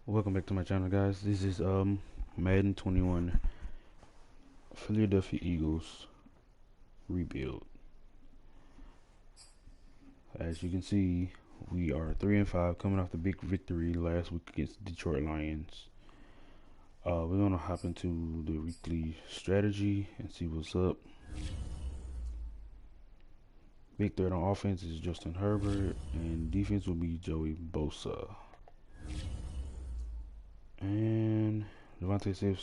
Welcome back to my channel, guys. This is Madden 21 Philadelphia Eagles rebuild. As you can see, we are 3-5, coming off the big victory last week against the Detroit Lions. We're gonna hop into the weekly strategy and see what's up. Big threat on offense is Justin Herbert, and defense will be Joey Bosa. And Devontae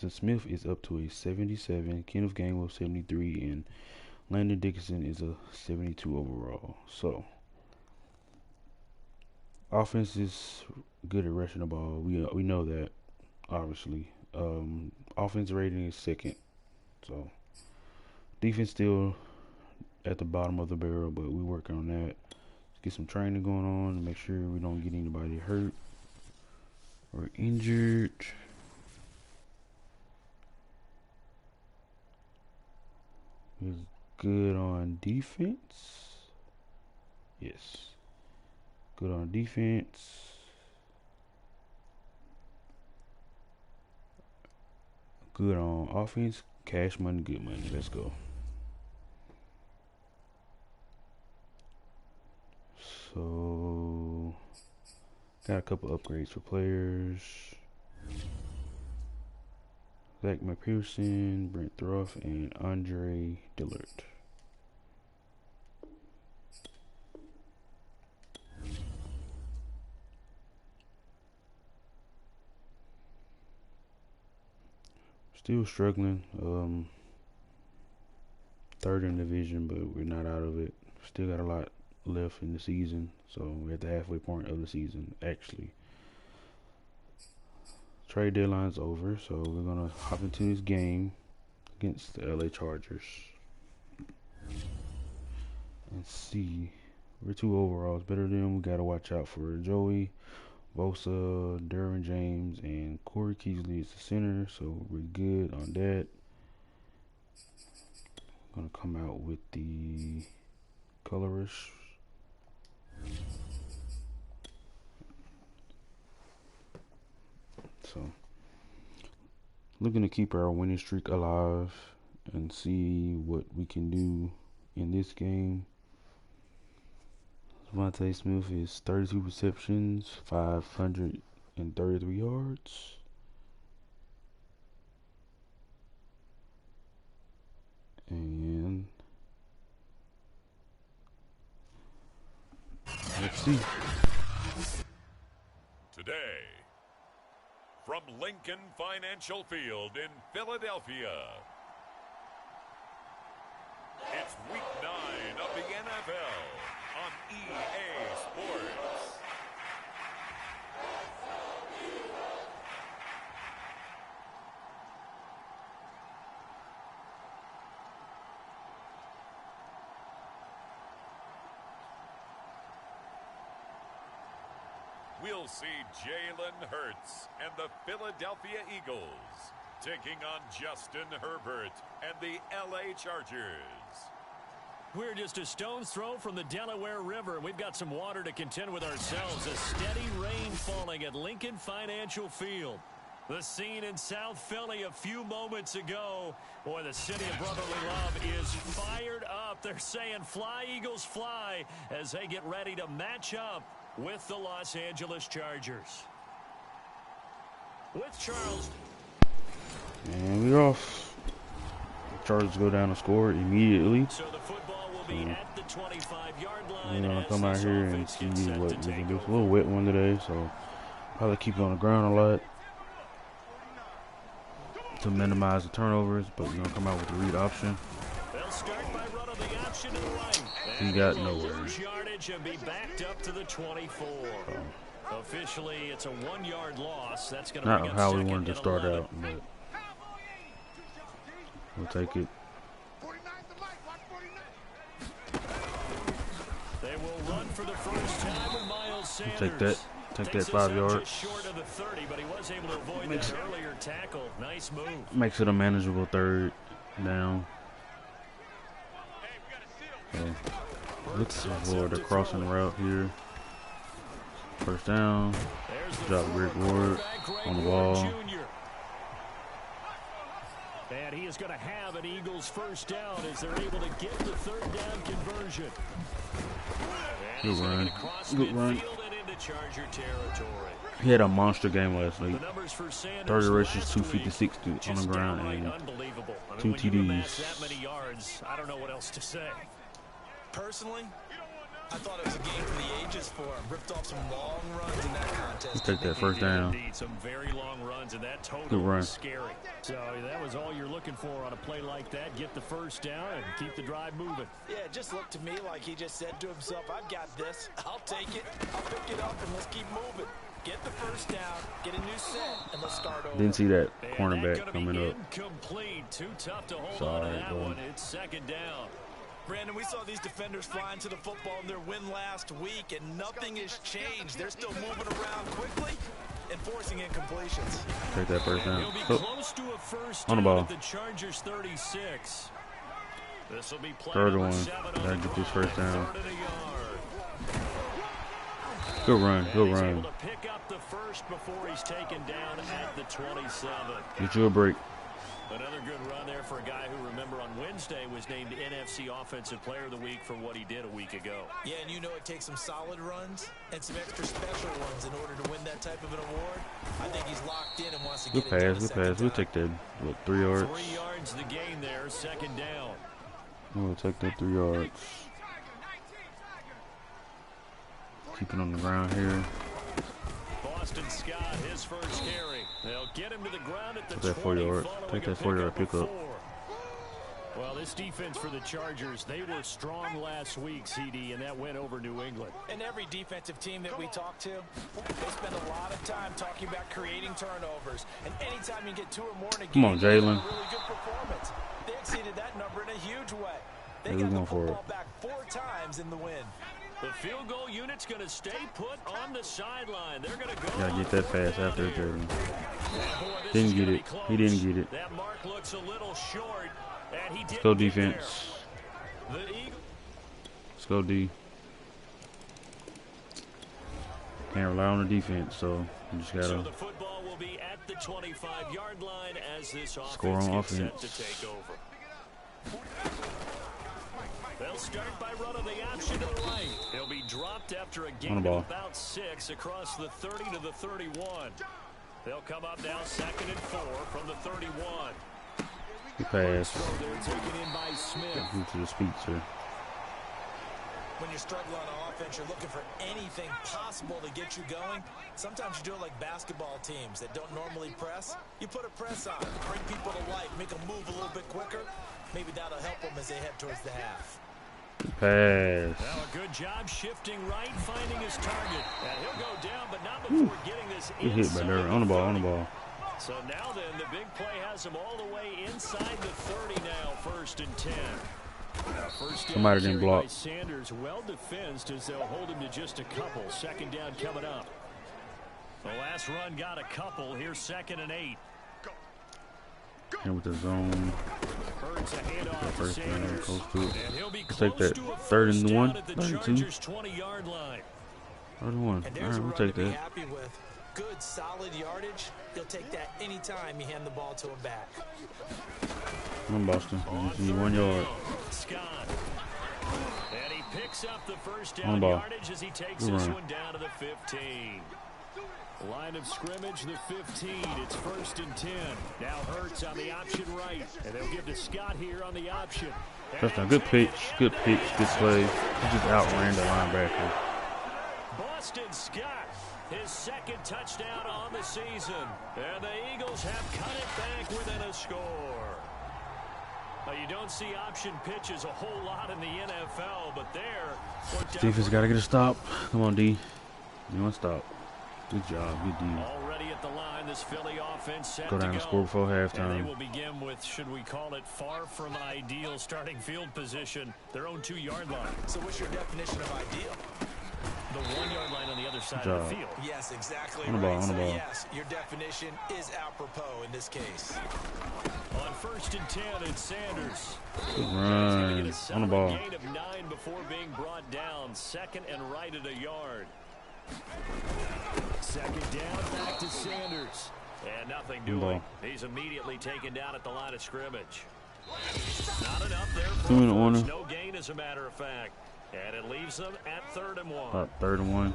Smith is up to a 77, Kenneth Gainwell 73, and Landon Dickinson is a 72 overall. So offense is good at rushing the ball. We know that, obviously. Offense rating is second. So defense still at the bottom of the barrel, but we working on that. Let's get some training going on and make sure we don't get anybody hurt or injured. Is good on defense. Yes. Good on defense. Good on offense. Cash money, good money. Let's go. So got a couple upgrades for players. Zach McPherson, Brent Thruff, and Andre Dillard. Still struggling. Third in the division, but we're not out of it. Still got a lot left in the season, so we're at the halfway point of the season, actually. Trade deadline's over, so we're gonna hop into this game against the LA Chargers and see. We're 2 overalls better than them. We gotta watch out for Joey Bosa, Derwin James, and Corey Keasley is the center, so we're good on that. I'm gonna come out with the colorless. So, looking to keep our winning streak alive and see what we can do in this game. Devontae Smith is 32 receptions, 533 yards. And let's see. Today, from Lincoln Financial Field in Philadelphia, it's Week 9 of the NFL on EA Sports. We'll see Jalen Hurts and the Philadelphia Eagles taking on Justin Herbert and the LA Chargers. We're just a stone's throw from the Delaware River, and we've got some water to contend with ourselves. A steady rain falling at Lincoln Financial Field. The scene in South Philly a few moments ago. Boy, the city of brotherly love is fired up. They're saying, "Fly, Eagles, fly," as they get ready to match up with the Los Angeles Chargers. With Charles. And we're off. The Chargers go down and score immediately. So the football will be at the 25-yard line. We're gonna come out here and see what we can do. It's a little wet one today, so probably keep it on the ground a lot to minimize the turnovers, but we're gonna come out with the read option. They'll start by running the option to the right. He got nowhere. Yardage and be backed up to the 24. Officially, it's a 1-yard loss. That's going to Not bring up how we second wanted to and start 11. out, but we'll take it. They will run for the first time with Miles Sanders. We'll take that. Take that 5 yards. Just short of the 30, but he was able to avoid that earlier tackle. Nice move. Makes it a manageable third down. So, let's avoid the crossing route here. First down. the Good job, former Rick Ward quarterback, Greg on the Ward ball. Jr. And he is going to have an Eagles first down as they're able to get the third down conversion. And Good he's going to run. get across Good run. midfield and into Charger territory. He had a monster game last week. The numbers for Sanders 30 rushes, last 256 week, on just the ground, downright and unbelievable. I mean, 2 when you amass TDs. that many yards, I don't know what else to say. Personally, I thought it was a game for the ages for him. Ripped off some long runs in that contest. Take that first down. Indeed, some very long runs, and that total Good run. was scary. So that was all you're looking for on a play like that. Get the first down and keep the drive moving. Yeah, it just looked to me like he just said to himself, I've got this. I'll take it. I'll pick it up, and let's keep moving. Get the first down, get a new set, and let's start over. Didn't see that And cornerback that gonna coming be up. incomplete. Too tough to hold Sorry, on to that bro. one. It's second down. Brandon, we saw these defenders flying to the football in their win last week, and nothing has changed. They're still moving around quickly and forcing incompletions. Take that first down. He'll be Oh, close to a first on the down ball. at the Chargers 36. This will be play Third number one. 7 on Gotta the get this drive. first down. Third and a yard. good run. And Good he's run. able to pick up the first before he's taken down at the 27. Get you a break. Another good run there for a guy who, remember, on Wednesday was named NFC Offensive Player of the Week for what he did a week ago. Yeah, and you know it takes some solid runs and some extra special ones in order to win that type of an award. I think he's locked in and wants to Good get it done pass. a Good second pass. We'll time. take that. What, 3 yards? 3 yards the gain there, second down. We'll take that 3 yards. Keep it on the ground here. Boston Scott, his first carry. They'll get him to the ground at the Take that 4 20 yard. following Take a that 4 yard pickup of pickup. 4. Well, this defense for the Chargers, they were strong last week, CD, and that went over New England. And every defensive team that we talk to, they spend a lot of time talking about creating turnovers. And anytime you get 2 or more in a game, Come on, Jalen. that's a really good performance. They exceeded that number in a huge way. They Yeah, got we're the going for football it. back 4 times in the win. The field goal unit's going to stay put on the sideline. They're going to go. Gotta on get that fourth fast down after here. Jalen. And boy, this Didn't is get gonna it. be close. He didn't get it. That mark looks a little short, and he didn't Go get defense. there. The Eagles. Let's go D. Can't rely on the defense, so you just So gotta the football will be at the 25-yard line as this Score offense on gets set offense. to take over. They'll start by running the option to the right. He'll be dropped after a On gain the of ball. about 6 across the 30 to the 31. They'll come up now 2nd and 4 from the 31. good pass. Throw there taken in by Smith. Due to the speed, sir. When you're struggling on offense, you're looking for anything possible to get you going. Sometimes you do it like basketball teams that don't normally press. You put a press on, bring people to life, make them move a little bit quicker. Maybe that'll help them as they head towards the half. Pass. Now a good job shifting right, finding his target. And he'll go down, but not before getting this Good hit by there. On the ball. On the ball. So now then, the big play has him all the way inside the 30 now, 1st and 10. First down Somebody didn't carry by block. Sanders, well defensed as they'll hold him to just a couple. 2nd down coming up. The last run got a couple. Here's 2nd and 8. And with the zone. Hurts a handoff to First down, Sanders. close to it. And he'll be Let's take close that. to a 3rd first and down 1. at the 32. Chargers' 20-yard line. 31. And All there's right, a we'll run take to be that. happy with. Good, solid yardage. He'll take that anytime you hand the ball to him back. Come on, Boston. We On just need 3rd 1 yard. down, Scott. And he picks up the first On down the ball. yardage as he takes Good this run. one down to the 15. Line of scrimmage, the 15. It's 1st and 10. Now Hurts on the option right. And they'll give to Scott here on the option. Touchdown. Good pitch. Good pitch. Good play. He just outran the linebacker. Boston Scott, his 2nd touchdown on the season. And the Eagles have cut it back within a score. Now, you don't see option pitches a whole lot in the NFL, but there. Defense got to get a stop. Come on, D. You want to stop. Good job. Good D. Already at the line, this Philly offense set Go down to and go. score before And they halftime. will begin with, should we call it, far from ideal starting field position, their own 2-yard line. So what's your definition of ideal? The 1-yard line on the other side Good of the job. field. Yes, exactly On the right. ball, on the So ball. yes, your definition is apropos in this case. On 1st and 10, it's Sanders. Good He's gonna run. get a On the ball. solid gain of 9 before being brought down. 2nd and right at a yard. Second down, back to Sanders. And nothing doing. He's immediately taken down at the line of scrimmage. Not enough there for first. No gain, as a matter of fact. And it leaves them at 3rd and 1. About 3rd and 1.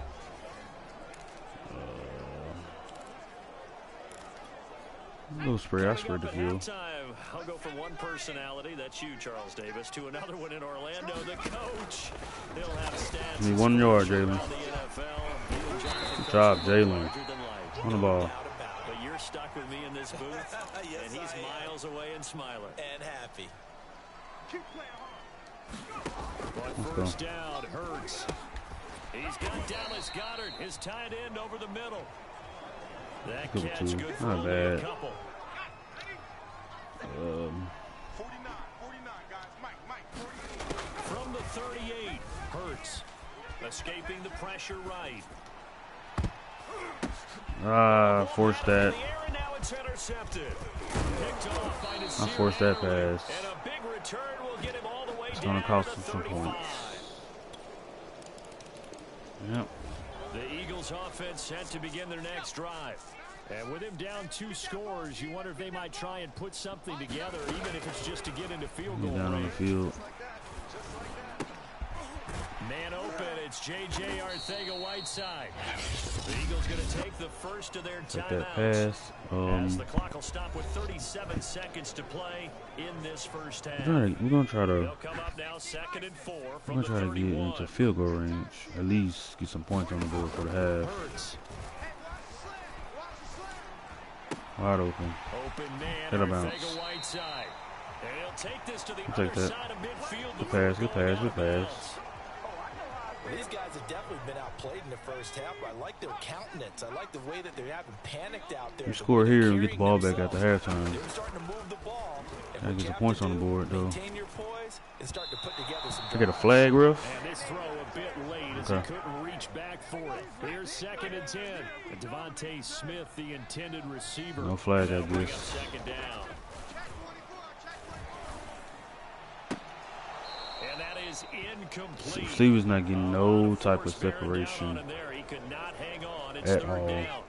Little spray. I spread the field. I'll go from one personality, that's you, Charles Davis, to another one in Orlando, the coach. He'll have stats. Give me 1 yard, Jalen. Good job, Jalen. On the ball. But you're stuck with me in this booth, yes, and he's miles away and smiling. And happy. But first down, Hurts. He's got Dallas Goedert, his tight end, over the middle. That catch good for not bad. A couple. 49, guys. Mike. From the 38, Hurts escaping the pressure right. Forced that. Now it's intercepted. I forced that pass. And a big return will get him all the way it's going to cost him some points. Yep. The Eagles offense set to begin their next drive. And with him down 2 scores, you wonder if they might try and put something together, even if it's just to get into field goal range. Down on the field. Man open, it's J.J. Arcega-Whiteside. The Eagles going to take the first of their timeouts. That pass. As the clock will stop with 37 seconds to play in this first half. We're going to try to. They'll come up now, 2nd and 4 from we're going to try to get into field goal range. At least get some points on the board for the half. Hurts. Wide open. Hit a bounce. Take that. Good pass. These guys have definitely been outplayed in the first half, but I like their countenance. I like the way that they haven't panicked out there. You score here and get the ball back at the halftime. They're starting to move the ball. Gotta get some points on the board, though. Maintain your poise and start to put together some. I get a flag, ref. And this throw a bit late as he couldn't reach back for it. Here's 2nd and 10. And Devontae Smith, the intended receiver. No flag, I guess. Second down. And that is incomplete. Receivers not getting no type of separation he could not hang on. It's at 3rd all. down.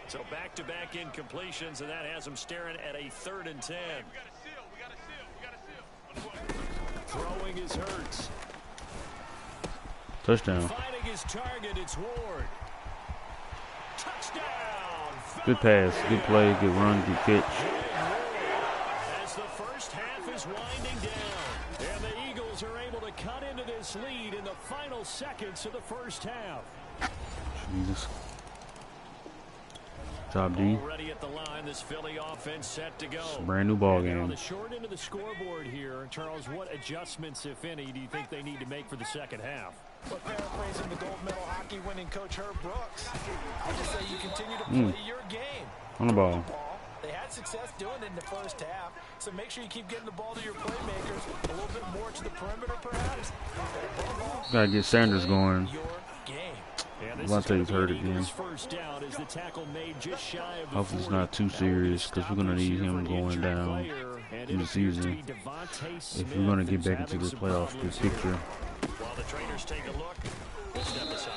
So back-to-back incompletions, and that has him staring at a 3rd and 10. Throwing his Hurts. Touchdown. Finding his target, it's Ward. Touchdown. Good pass, good play, good run, good catch. As the first half is winding down, and the Eagles are able to cut into this lead in the final seconds of the first half. Jesus. Job D. Already at the line, this Philly offense set to go. It's a brand new ball game. On the short end of the scoreboard here, Charles, what adjustments, if any, do you think they need to make for the second half? Well, paraphrasing the gold medal hockey winning coach Herb Brooks, I just say you continue to play your game. On the ball. They had success doing it in the first half, so make sure you keep getting the ball to your playmakers, a little bit more to the perimeter perhaps. Gotta get Sanders going. Your game. Devontae's hurt again. Hopefully it's not too serious because we're going to need him going down in the season if we're going to get back into the playoff picture. While the trainers take a look, we'll step aside.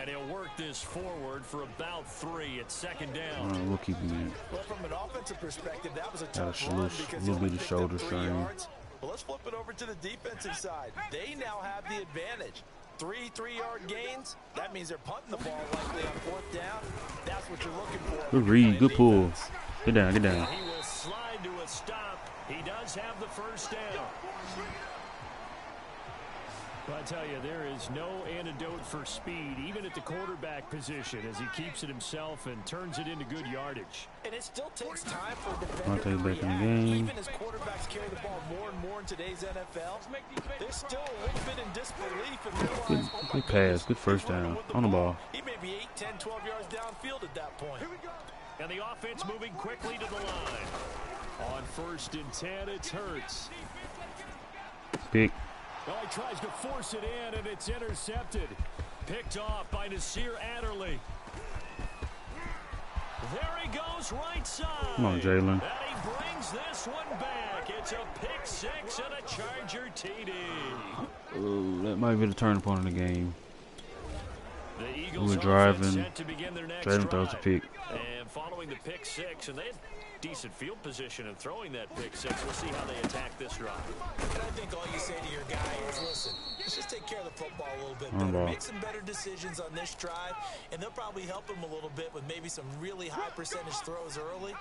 And he'll work this forward for about 3 at 2nd down. We'll keep him in. Well, from an offensive perspective, that was a tough run because a little bit of shoulder strain. Well, let's flip it over to the defensive side. They now have the advantage. 3 3-yard gains. That means they're punting the ball likely on 4th down. That's what you're looking for. Good read, good pull. Get down, get down. He will slide to a stop. He does have the first down. But I tell you, there is no antidote for speed, even at the quarterback position, as he keeps it himself and turns it into good yardage. And it still takes time for a defender to back in the react. game. Even as quarterbacks carry the ball more and more in today's NFL, they're still a little bit in disbelief and realize, good pass, good first down, on the ball. He may be 8, 10, 12 yards downfield at that point. And the offense moving quickly to the line. On 1st and 10, it's Hurts. Pick. Oh, he tries to force it in, and it's intercepted. Picked off by Nasir Adderley. There he goes, right side. Come on, Jalen. And he brings this one back. It's a pick 6 and a Charger TD. Oh, that might be the turning point of the game. The We Eagles were offense driving. set to begin their next Driving throws a drive. pick. And following the pick six, and they had decent field position and throwing that pick six. We'll see how they attack this drive. And I think all you say to your guy is, listen, let's just take care of the football a little bit On better. ball. Make some better decisions on this drive, and they'll probably help him a little bit with maybe some really high percentage throws early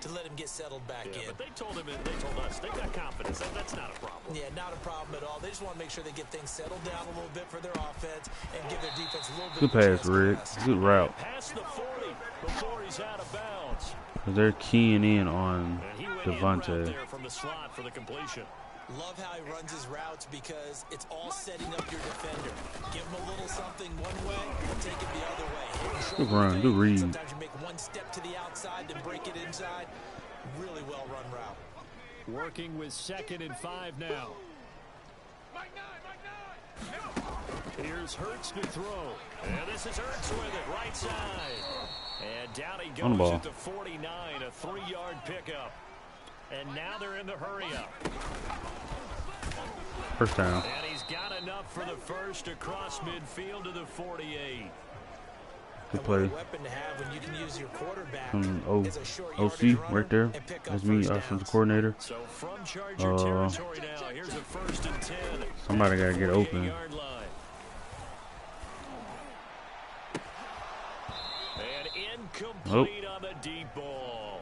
to let him get settled back in. But they told us they got confidence. That's not a problem. Yeah, not a problem at all. They just want to make sure they get things settled down a little bit for their offense and give their defense a little bit Good of a chance pass, to Rick. rest. Good route. Past the 40 before he's out of bounds. They're keying in on And he went in route Devontae. there from the slot for the completion. Love how he runs his routes because it's all setting up your defender. Give him a little something one way and take it the other way. Good run, good read. Sometimes you make one step to the outside, then break it inside. Really well run route. Working with 2nd and 5 now. Here's Hurts to throw. And this is Hurts with it, right side. And down he On the goes ball. at the 49, a 3-yard pickup. And now they're in the hurry up. First down. And he's got enough for the first across midfield to the 48. Good And what a play. weapon to have when you can use your quarterback From as a short OC yardage runner right there. and pick up That's me, first offensive downs. coordinator. So from Charger territory now, here's a 1st and 10. Somebody got to get open. 48-yard line. And incomplete on the deep ball.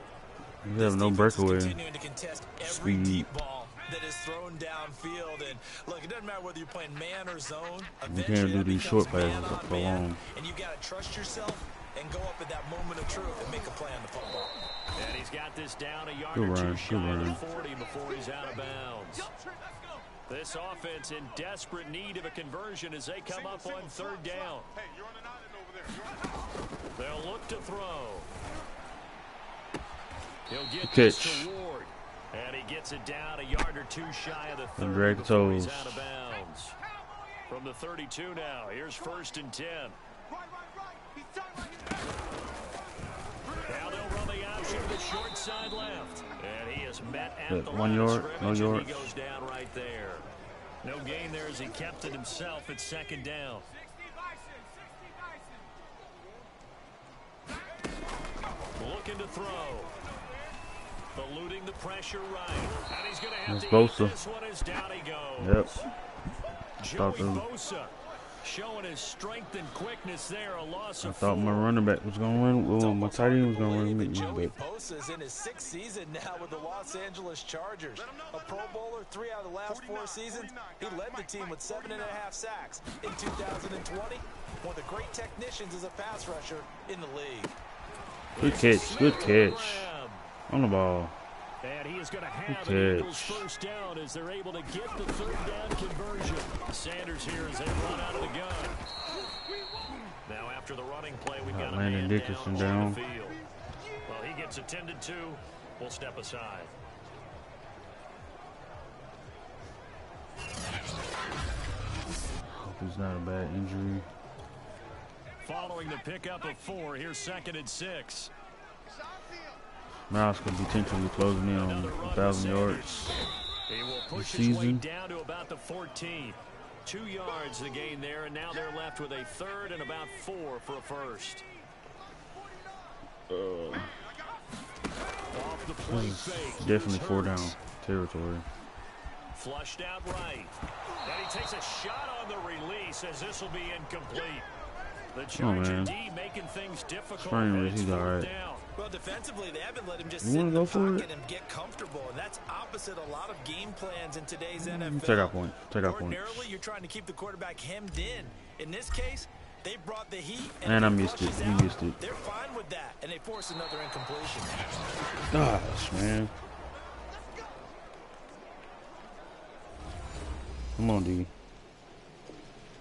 We have no Defense is breakaway. continuing to contest every Speed. deep ball that is thrown downfield. And look, it doesn't matter whether you're playing man or zone. We Eventually can't do that these becomes short passes man on for man, long. and you got to trust yourself and go up at that moment of truth and make a play on the football. And he's got this down a yard Good or two run, shy good of the run. 40 before he's out of bounds. This offense in desperate need of a conversion as they come up on 3rd down. Hey, you're on an island over there. You're on an island. They'll look to throw. He'll get Good this catch. to Ward. And he gets it down a yard or two shy of the 30 drag the before he's toes. out of bounds. From the 32 now, here's 1st and 10. He's done right. Now they'll run the option to the short side left. And he is met at Good. the 1 line of yard, no scrimmage, and yards. he goes down right there. No gain there as he kept it himself at 2nd down. Looking to throw. Eluding the pressure right. And he's going to have That's to eat Bosa. this one as down he goes. Yep. Joey Thought them. Bosa showing his strength and quickness there. A loss I of thought my 4. running back was going to run. Well, my tight end was going to run with me. Joey But Bosa is in his 6th season now with the Los Angeles Chargers. A Pro Bowler 3 out of the last 4 seasons. He led the team with 7.5 sacks in 2020. One of the great technicians as a pass rusher in the league. good catch. Good catch. Graham. On the ball. And he is going to have Good an Eagles catch. first down as they're able to get the 3rd down conversion. Sanders here as they run out of the gun. Now after the running play, we've got a Landon man Dickerson down on down. the field. Well, he gets attended to. We'll step aside. Hope it's not a bad injury. Following the pickup of 4, here's 2nd and 6. Miles could be potentially closing in on Another run to 1,000 Sanders. yards. He will this push his way season. down to about the 14. 2 yards the gain there, and now they're left with a 3rd and about 4 for a first. Off the play This is fake. definitely Here's 4 down Hurts. territory. Flushed out right. And he takes a shot on the release as this will be incomplete. The Charger man. D making things difficult. Sprain and wrist, it's he's 4th all right. down. Well, defensively, they haven't let him just You sit wanna in the go for pocket it? and get comfortable, and that's opposite a lot of game plans in today's NFL. Take our point. Take our point. Ordinarily, you're trying to keep the quarterback hemmed in. In this case, they brought the heat, And I if he missed it. rushes You out, missed it. They're fine with that, and they force another incompletion. Gosh, man. Come on, D.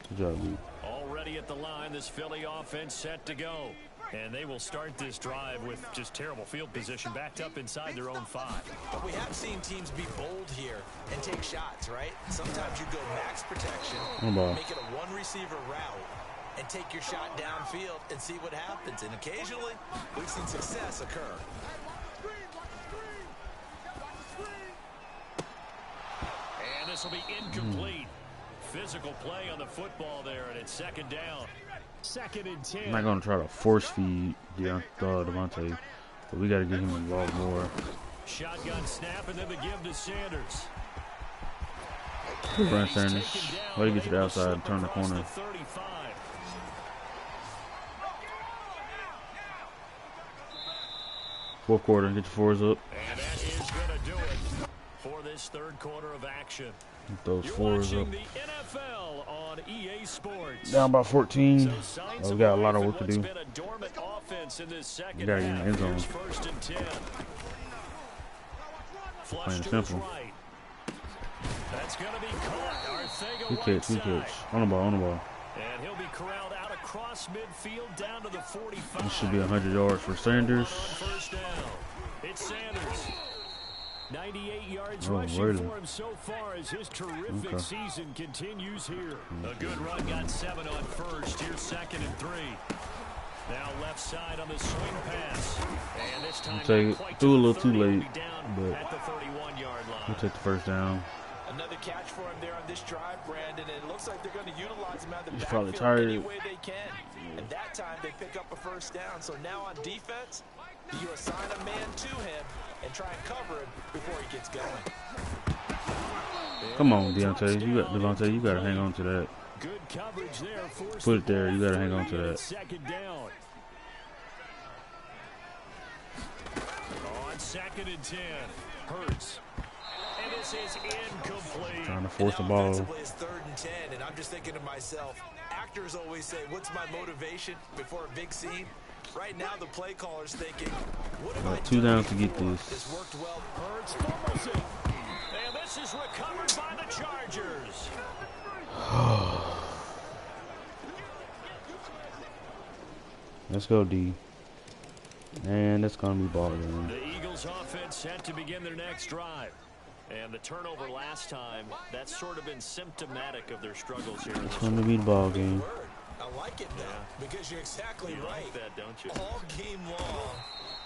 Good job, D. Already at the line, this Philly offense set to go. And they will start this drive with just terrible field position backed up inside their own 5. But we have seen teams be bold here and take shots, right? Sometimes you go max protection, On the ball. make it a one-receiver route, and take your shot downfield and see what happens. And occasionally, we've seen success occur. And this will be incomplete. Physical play on the football there, and it's 2nd down. 2nd and 10. I'm not gonna try to force feed Devontae, but we gotta get him involved more. Shotgun snap and then the give to Sanders. Run Sanders. Let him get to the outside and turn the corner. 35. Fourth quarter, get your fours up. And that is going to do it for this 3rd quarter of action. Get those You're fours watching up. the NFL on EA Sports. Down by 14. So We got a lot of life work to in what's do. been a dormant offense in this second We gotta get in the end zone. Here's 1st and 10. Flush Plain to simple. his right. That's going to be caught. Good Arcega catch, good Whiteside. catch. On the ball, on the ball. And he'll be corralled out across midfield down to the 45. This should be 100 yards for Sanders. On 1st down. It's Sanders. 98 yards Oh, rushing really? for him so far as his terrific season continues here. A good run, got 7 on 1st. Here's 2nd and 3. Now left side on the swing pass. And this time Take not it. quite Threw a to the little too 30. He'll late, be down but at the 31-yard line. we'll take the first down. Another catch for him there on this drive, Brandon, and it looks like they're going to utilize him out of the He's probably backfield any tired. way they can. And that time they pick up a 1st down. So now on defense, you assign a man to him and try and cover him before he gets going. Come on, Devontae, you gotta hang on to that. Good coverage there. Put it there. You gotta hang on to that. 2nd down. On 2nd and 10. Hurts. And this is incomplete. Trying to force the Now ball. offensively, it's 3rd and 10, and I'm just thinking to myself, actors always say, what's my motivation before a big scene? Right now, the play caller's thinking, what have I Got 2 done downs to get before? this. This worked well. Hurts fumbles it. And this is recovered by the Chargers. Let's go, D. And that's gonna be ball game. The Eagles offense set to begin their next drive. And the turnover last time, that's sort of been symptomatic of their struggles here. It's gonna be the ball game. Word. I like it though, because you're exactly You right. like that, don't you? All game long,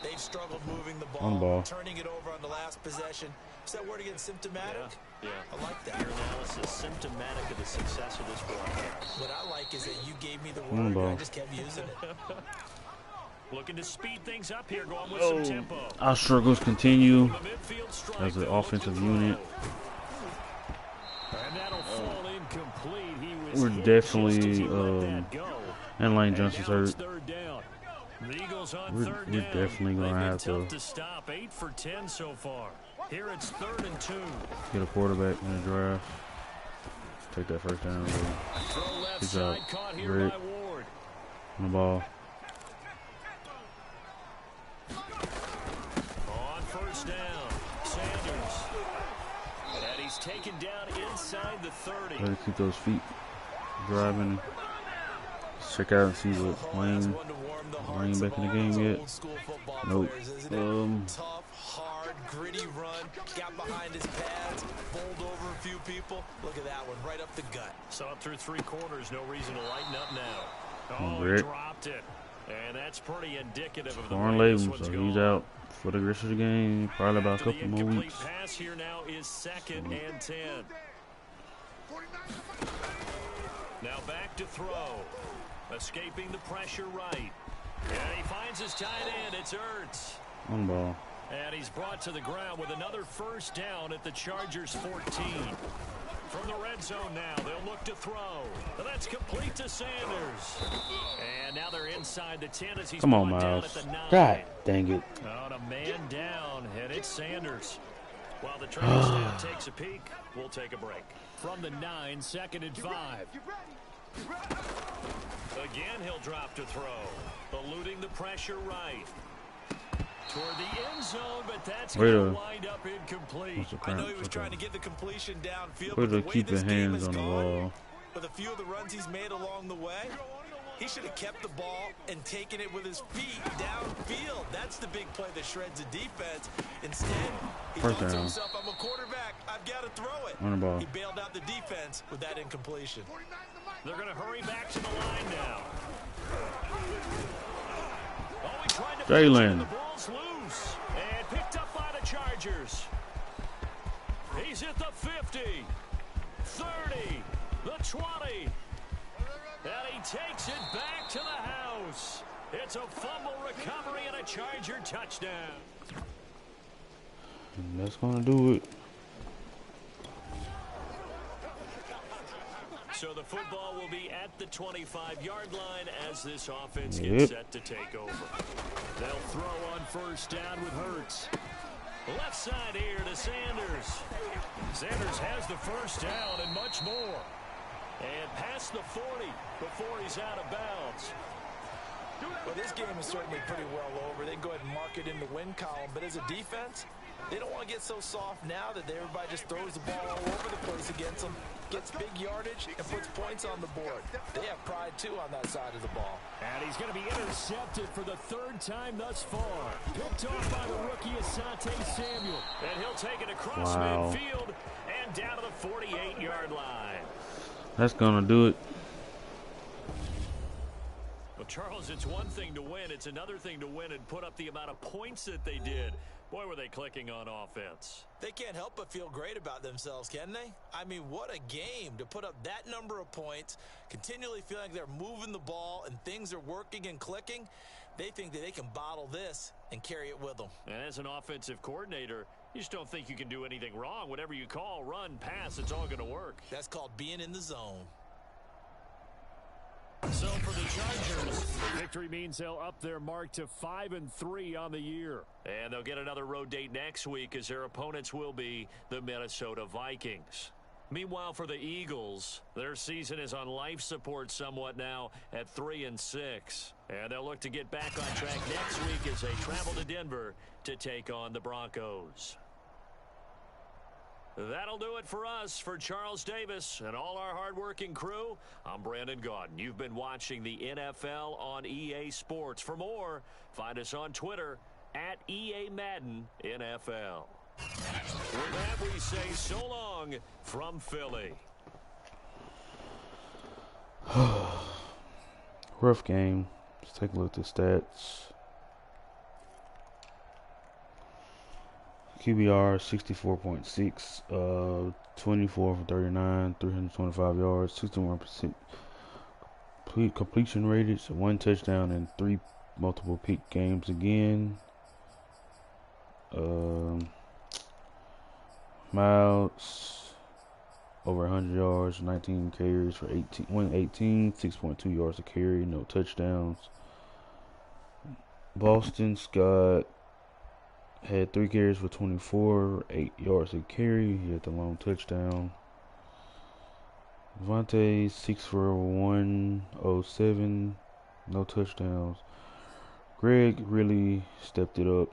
they've struggled moving the On ball. turning it over on the last possession. Is that word again, symptomatic? Yeah. I like that. Your analysis symptomatic of the success of this broadcast. What I like is that you gave me the On word, ball. and I just kept using it. Looking to speed things up here, going with some tempo. Our struggles continue The midfield strike, as an though, offensive looking to unit. throw. And that'll fall incomplete. He was We're hit definitely, just as he let that go. And Lane And Johnson's now it's hurt. 3rd down. The Eagles on We're 3rd down. definitely gonna They've been have tough to to stop. 8 for 10 so far. Here it's 3rd and 2. Get a quarterback in the draft. Take that first down. Throw left Good job, side, caught here Rick. by Ward. On the ball. On 1st down, Sanders. And he's taken down inside the 30. Better keep those feet driving. Let's check out and see what Lane back in the game yet. Nope. Tough, hard, gritty run. Got behind his pads, bowled over a few people. Look at that one, right up the gut. Saw it through 3 quarters. No reason to lighten up now. On Oh, Rick. he dropped it. And that's pretty indicative of the Warren way this Lavin, one's so going. he's out for the rest of the game. Probably about a After the couple more incomplete weeks. pass here now is 2nd and 10. Now back to throw. Escaping the pressure right. And he finds his tight end. It's Ertz. On the ball. And he's brought to the ground with another 1st down at the Chargers 14. From the red zone now, they'll look to throw. That's complete to Sanders. And now they're inside the 10 as he's Come on, brought down Miles. at the 9. God dang it. On a man down, and it's Sanders. While the training staff takes a peek, we'll take a break. From the 9, 2nd and 5. Again, he'll drop to throw. Eluding the pressure right. Toward the end zone, but that's Way going to- to wind up incomplete. What's the I know current? he was trying to get the completion downfield, Way but the to way keep this your game hands has on the gone, wall. with a few of the runs he's made along the way, he should have kept the ball and taken it with his feet downfield. That's the big play that shreds the defense. Instead, he First thought to down. himself, I'm a quarterback. I've got to throw it. On the ball. He bailed out the defense with that incompletion. They're going to hurry back to the line now. Oh, he tried to pitch it, Jalen. and the ball's loose. And picked up by the Chargers. He's at the 50, 30, the 20. And he takes it back to the house. It's a fumble recovery and a Charger touchdown. And that's going to do it. So the football will be at the 25-yard line as this offense gets set to take over. They'll throw on first down with Hurts. Left side here to Sanders. Sanders has the first down and much more. And past the 40 before he's out of bounds. Well, this game is certainly pretty well over. They can go ahead and mark it in the win column. But as a defense, they don't want to get so soft now that everybody just throws the ball all over the place against them, gets big yardage, and puts points on the board. They have pride, too, on that side of the ball. And he's going to be intercepted for the third time thus far. Picked off by the rookie Asante Samuel. And he'll take it across midfield and down to the 48-yard line. That's going to do it. Well, Charles, it's one thing to win. It's another thing to win and put up the amount of points that they did. Boy, were they clicking on offense. They can't help but feel great about themselves, can they? I mean, what a game to put up that number of points, continually feel like they're moving the ball and things are working and clicking. They think that they can bottle this and carry it with them. And as an offensive coordinator, you just don't think you can do anything wrong. Whatever you call, run, pass, it's all going to work. That's called being in the zone. So for the Chargers, the victory means they'll up their mark to 5-3 on the year. And they'll get another road date next week as their opponents will be the Minnesota Vikings. Meanwhile, for the Eagles, their season is on life support somewhat now at 3-6. And they'll look to get back on track next week as they travel to Denver to take on the Broncos. That'll do it for us. For Charles Davis and all our hardworking crew, I'm Brandon Gaudin. You've been watching the NFL on EA Sports. For more, find us on Twitter at EA Madden NFL. With that, we say so long from Philly. Rough game. Let's take a look at the stats. QBR 64.6, 24 for 39, 325 yards, 61% completion rated, so 1 touchdown and 3 multiple pick games again. Miles over 100 yards, 19 carries for 118, 6.2 yards a carry, no touchdowns. Boston Scott had 3 carries for 24, 8 yards a carry. He had the long touchdown. Devontae 6 for 107, no touchdowns. Greg really stepped it up.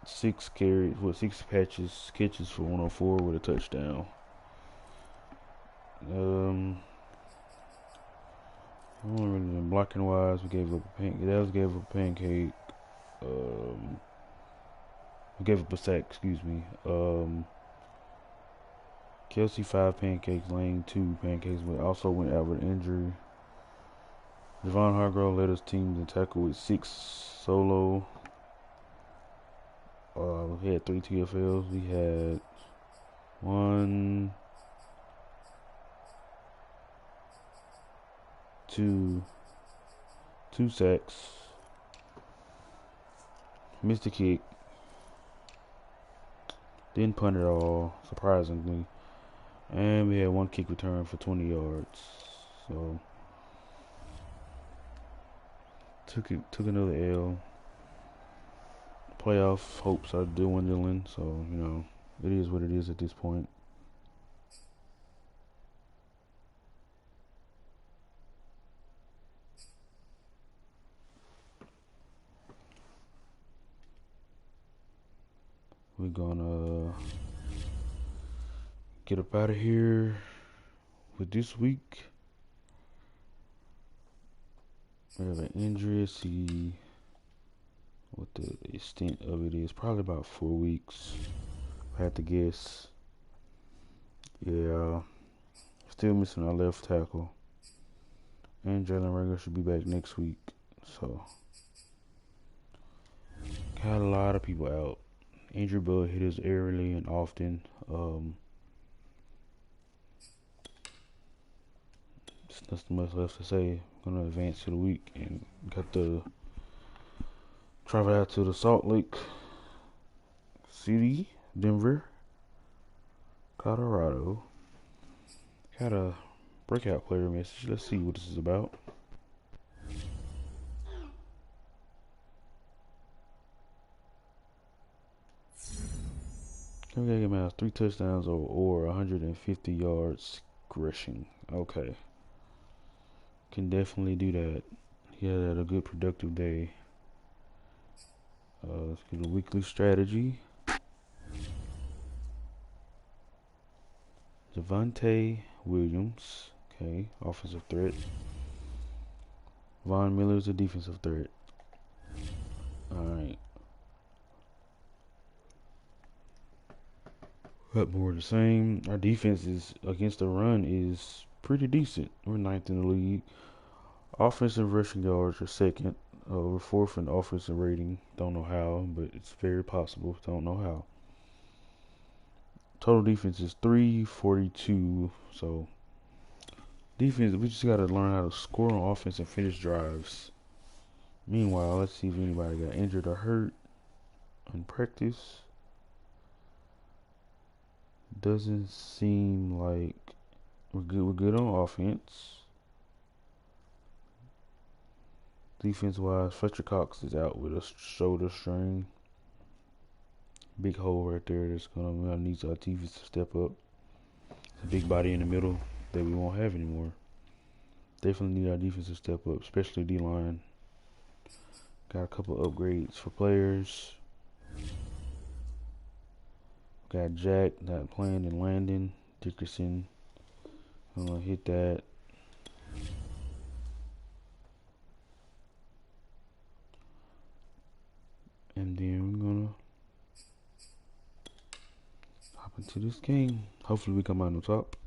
6 carries, 6 catches for 104 with a touchdown. Blocking wise, we gave up a pancake. Dallas gave up a pancake. We gave up a sack, excuse me. Kelsey 5 pancakes, Lane 2 pancakes, but also went out with injury. Javon Hargrove led his team in tackle with 6 solo. We had 3 TFLs. We had 1, 2 sacks. Missed a kick. Didn't punt at all, surprisingly. And we had 1 kick return for 20 yards. So took another L. Playoff hopes are dwindling, so you know it is what it is at this point. We're gonna get up out of here with this week. We have an injury. See what the extent of it is. Probably about 4 weeks. I had to guess. Yeah. Still missing our left tackle. And Jalen Rager should be back next week. So got a lot of people out. Injury bug hit us early and often. That's the much left to say. I'm gonna advance to the week and got to travel out to the Salt Lake City, Denver, Colorado. Got a breakout player message. Let's see what this is about. We gotta get him out 3 touchdowns or 150 yards rushing. Okay. Can definitely do that. He had a good productive day. Let's get a weekly strategy. Javonte Williams. Okay. Offensive threat. Von Miller's a defensive threat. Alright. But more of the same. Our defense is against the run is pretty decent. We're 9th in the league. Offensive rushing yards are 2nd. We're 4th in offensive rating. Don't know how, but it's very possible. Don't know how. Total defense is 342. So defense, we just gotta learn how to score on offense and finish drives. Meanwhile, let's see if anybody got injured or hurt in practice. Doesn't seem like we're good. We're good on offense. Defense-wise, Fletcher Cox is out with a shoulder strain. Big hole right there. That's gonna need our defense to step up. A big body in the middle that we won't have anymore. Definitely need our defense to step up, especially D-line. Got a couple upgrades for players. Got Jack not playing and Landon Dickerson. I'm gonna hit that. And then we're gonna hop into this game. Hopefully we come out on top.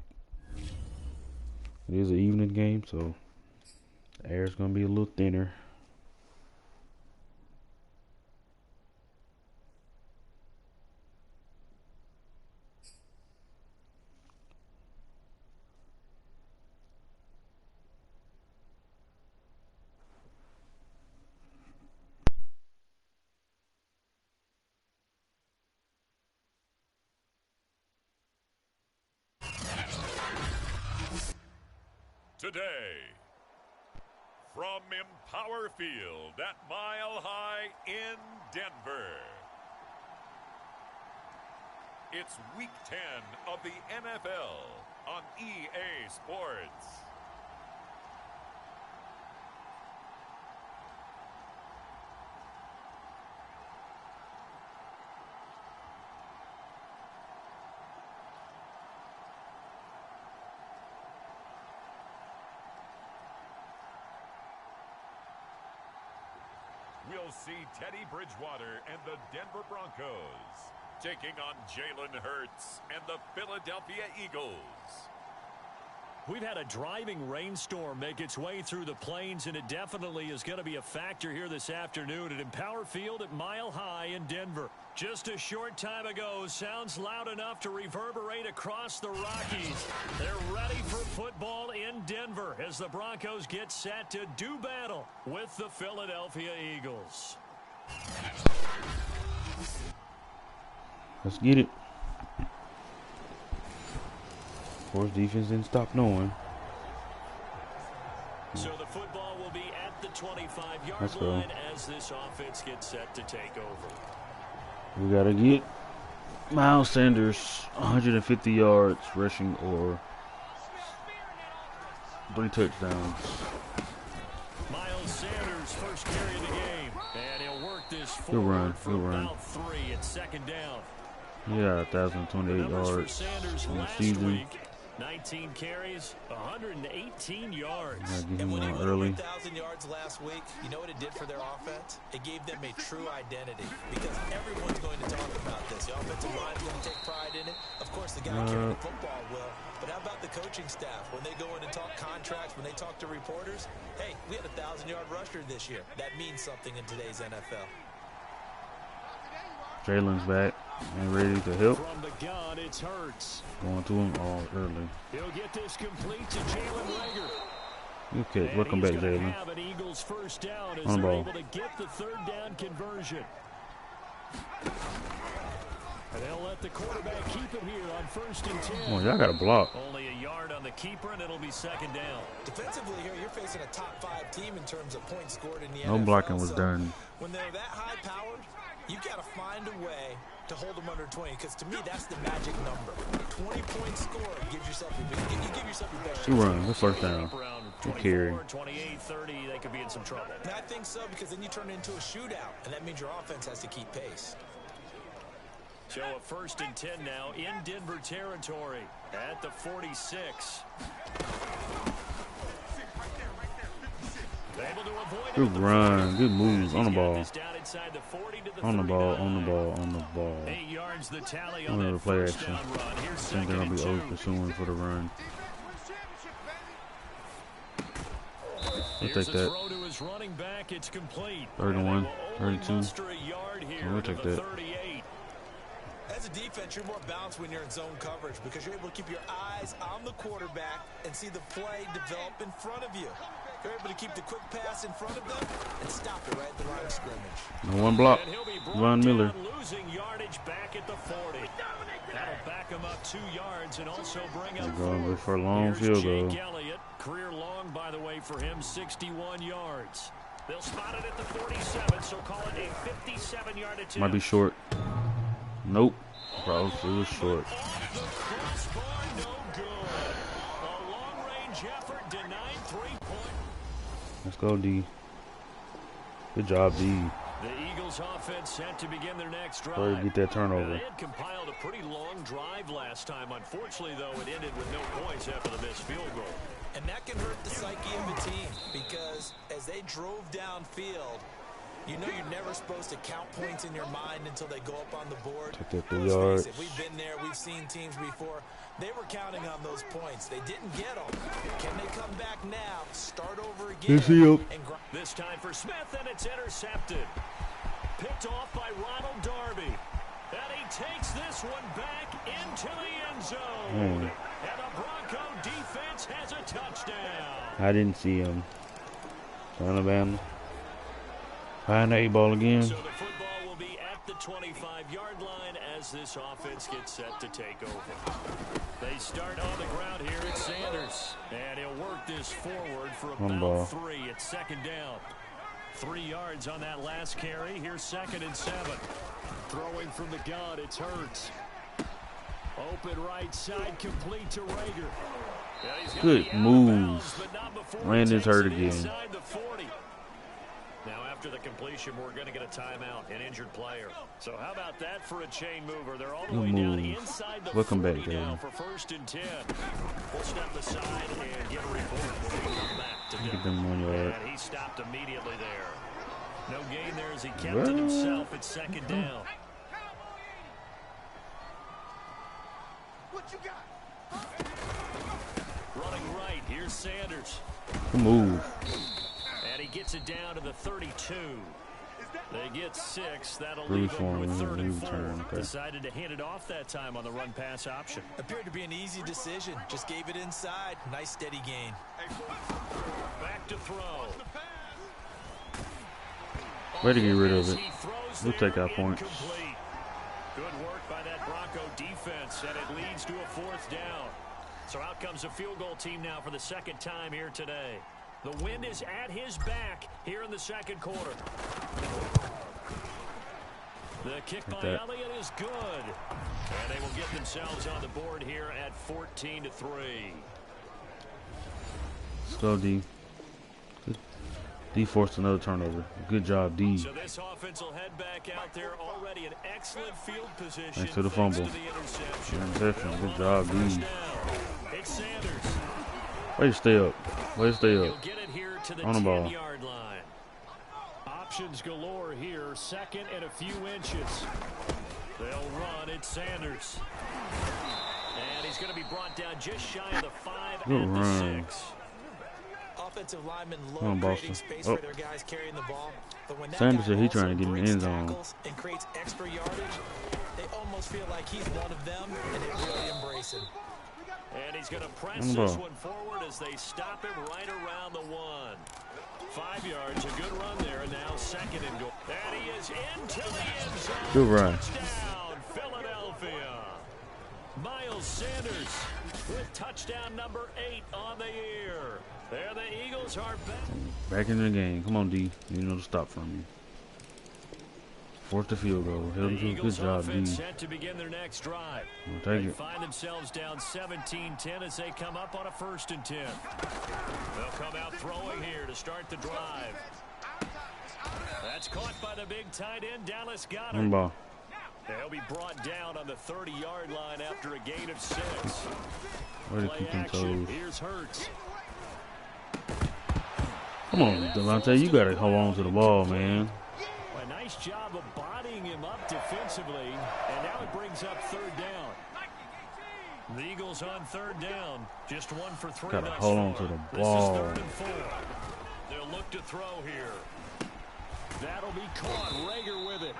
It is an evening game, so the air is gonna be a little thinner. Today, from Empower Field at Mile High in Denver, it's Week 10 of the NFL on EA Sports. We'll see Teddy Bridgewater and the Denver Broncos taking on Jalen Hurts and the Philadelphia Eagles. We've had a driving rainstorm make its way through the plains, and it definitely is going to be a factor here this afternoon at Empower Field at Mile High in Denver. Just a short time ago, sounds loud enough to reverberate across the Rockies. They're ready for football in Denver as the Broncos get set to do battle with the Philadelphia Eagles. Let's get it. Of course, defense didn't stop knowing. So the football will be at the 25-yard line as this offense gets set to take over. We gotta get Miles Sanders 150 yards rushing or 3 touchdowns. Miles Sanders first carry of the game, and he'll work this Good run, forward for about 3 at second down. Yeah, 1,028 yards in the season. 19 carries, 118 yards. And when he went over 1,000 yards last week, you know what it did for their offense? It gave them a true identity because everyone's going to talk about this. The offensive line is going to take pride in it. Of course, the guy carrying the football will. But how about the coaching staff? When they go in and talk contracts, when they talk to reporters, hey, we had a 1,000-yard rusher this year. That means something in today's NFL. Jalen's back and ready to help. From the gun, it's Hurts. Going to him all early. He'll get this complete to Jalen Reagor. Okay, welcome back, Jalen. On the ball. Able to get the third down conversion. And they'll let the quarterback keep it here on 1st and 10. Come on, y'all got a block. Only a yard on the keeper, and it'll be 2nd down. Defensively here, you're facing a top 5 team in terms of points scored in the No NFL. blocking was done. When they're that high-powered, you got to find a way to hold them under 20, because to me, that's the magic number. 20 points scored gives yourself your best. He run. That's 1st down. He carry. 28, 30, they could be in some trouble. And I think so, because then you turn it into a shootout, and that means your offense has to keep pace. So a 1st and 10 now in Denver territory at the 46. Good run. Good moves. On the ball. On the ball. On the ball. On the ball. 8 yards the tally I'm on going that to play first action. down run. I Here's think they're 2nd going and to be 2. over pursuing for the run. We'll take that. 31, 32. We'll take that. As a defense, you're more balanced when you're in zone coverage because you're able to keep your eyes on the quarterback and see the play develop in front of you. You're able to keep the quick pass in front of them and stop it right at the line of scrimmage. No one block. Von Miller. Losing yardage back at the 40. That'll back him up 2 yards and also bring up Going for a long field goal. Elliott, career long, by the way, for him, 61 yards. They'll spot it at the 47, so call it a 57-yard attempt. Might be short. Nope. Bro, it was short. Off the crossbar, no good. A long-range effort denied 3-point. Let's go, D. Good job, D. The Eagles offense set to begin their next drive. Sorry to get that turnover. They had compiled a pretty long drive last time. Unfortunately, though, it ended with no points after the missed field goal. And that can hurt the psyche of the team because as they drove downfield, you know you're never supposed to count points in your mind until they go up on the board. Take that 3 Let's yards. face it, we've been there. We've seen teams before. They were counting on those points. They didn't get them. Can they come back now, start over again? This time for Smith, and it's intercepted. Picked off by Ronald Darby. And he takes this one back into the end zone. And the Bronco defense has a touchdown. I didn't see him. Alabama. Behind the 8 ball again. So the football will be at the 25-yard line as this offense gets set to take over. They start on the ground here at Sanders. And he'll work this forward for about 3. It's 2nd down. 3 yards on that last carry. Here's 2nd and 7. Throwing from the gun, it's Hurts. Open right side, complete to Rager. Good move. Landon's hurt again. Now after the completion, we're going to get a timeout, an injured player. So how about that for a chain mover? They're all the way down inside the 40 now for 1st and 10. We'll step aside and get a report when we come back to Denver. And he stopped immediately there. No gain there as he kept it himself at 2nd down. What you got? Running right, here's Sanders. Good move. And he gets it down to the 32. They get 6. That'll leave them with 3rd and 4. Okay. Decided to hand it off that time on the run-pass option. Appeared to be an easy decision. Just gave it inside. Nice steady gain. Back to throw. Way to get rid of it. We'll take our points. Good work by that Bronco defense, and it leads to a 4th down. So out comes a field goal team now for the 2nd time here today. The wind is at his back here in the 2nd quarter. The kick by Elliott is good. And they will get themselves on the board here at 14-3. Let's go, D. D forced another turnover. Good job, D. So this offense will head back out there already in excellent field position. Thanks to the fumble. Interception. Good job, D. It's Sanders. Way to stay up. Way to stay He'll up. get it here to the On the ball. 10-yard line. Options galore here. 2nd and a few inches. They'll run. It's Sanders. And he's going to be brought down just shy of the 5 Good and the run. 6. Offensive linemen love creating space for their guys carrying the ball. But when that Sanders guy said he trying to also get in the end breaks zone. tackles and creates extra yardage, they almost feel like he's one of them, and they really embrace him. And he's going to press this one forward as they stop him right around the 1. 5 yards, a good run there, and now second and goal. And he is into the end zone. Good run. Touchdown, Philadelphia. Miles Sanders with touchdown number 8 on the year. There the Eagles are back in the game. Come on, D. You know to stop from me. Force the field goal. Held him to a good job, D. Set to begin their next drive. Take they it. find themselves down 17-10 as they come up on a 1st and 10. They'll come out throwing here to start the drive. That's caught by the big tight end, Dallas Goedert. Ball. They'll be brought down on the 30-yard line after a gain of 6. Play action. Here's Hurts. Come on, Devontae. You got to hold on to the ball, man. A nice job of bodying him up defensively, and now it brings up 3rd down. The Eagles on 3rd down, just 1 for 3. Got to hold on to the ball. This is 3rd and 4. They'll look to throw here. That'll be caught. Rager with it.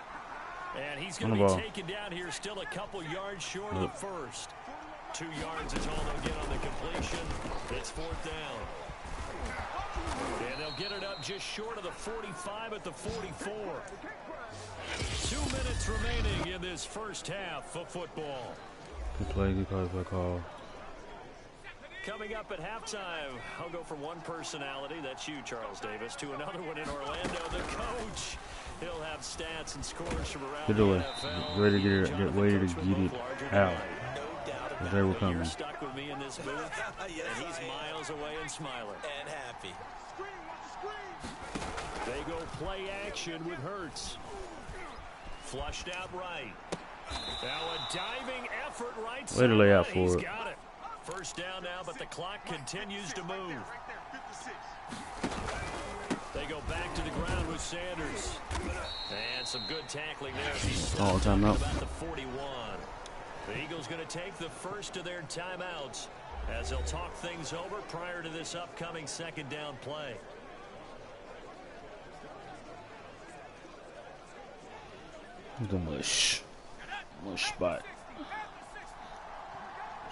And he's going to be taken down here, still a couple yards short of the 1st. 2 yards is all they'll get on the completion. It's 4th down. And they'll get it up just short of the 45 at the 44. 2 minutes remaining in this first half of football. Good play, good call. Coming up at halftime, I'll go from one personality, that's you, Charles Davis, to another one in Orlando, the coach. He'll have stats and scores from around the NFL. Ready to get it out. No They were coming. You're stuck with me in this booth, Yes, and he's miles away and smiling. And happy. They go play action with Hurts. Flushed out right. Now a diving effort right side. Way to lay out He's for it. got it. 1st down now, but the clock continues to move. They go back to the ground with Sanders. And some good tackling there. He's all time out. About the 41. The Eagles going to take the first of their timeouts as they'll talk things over prior to this upcoming 2nd down play. The mush spot.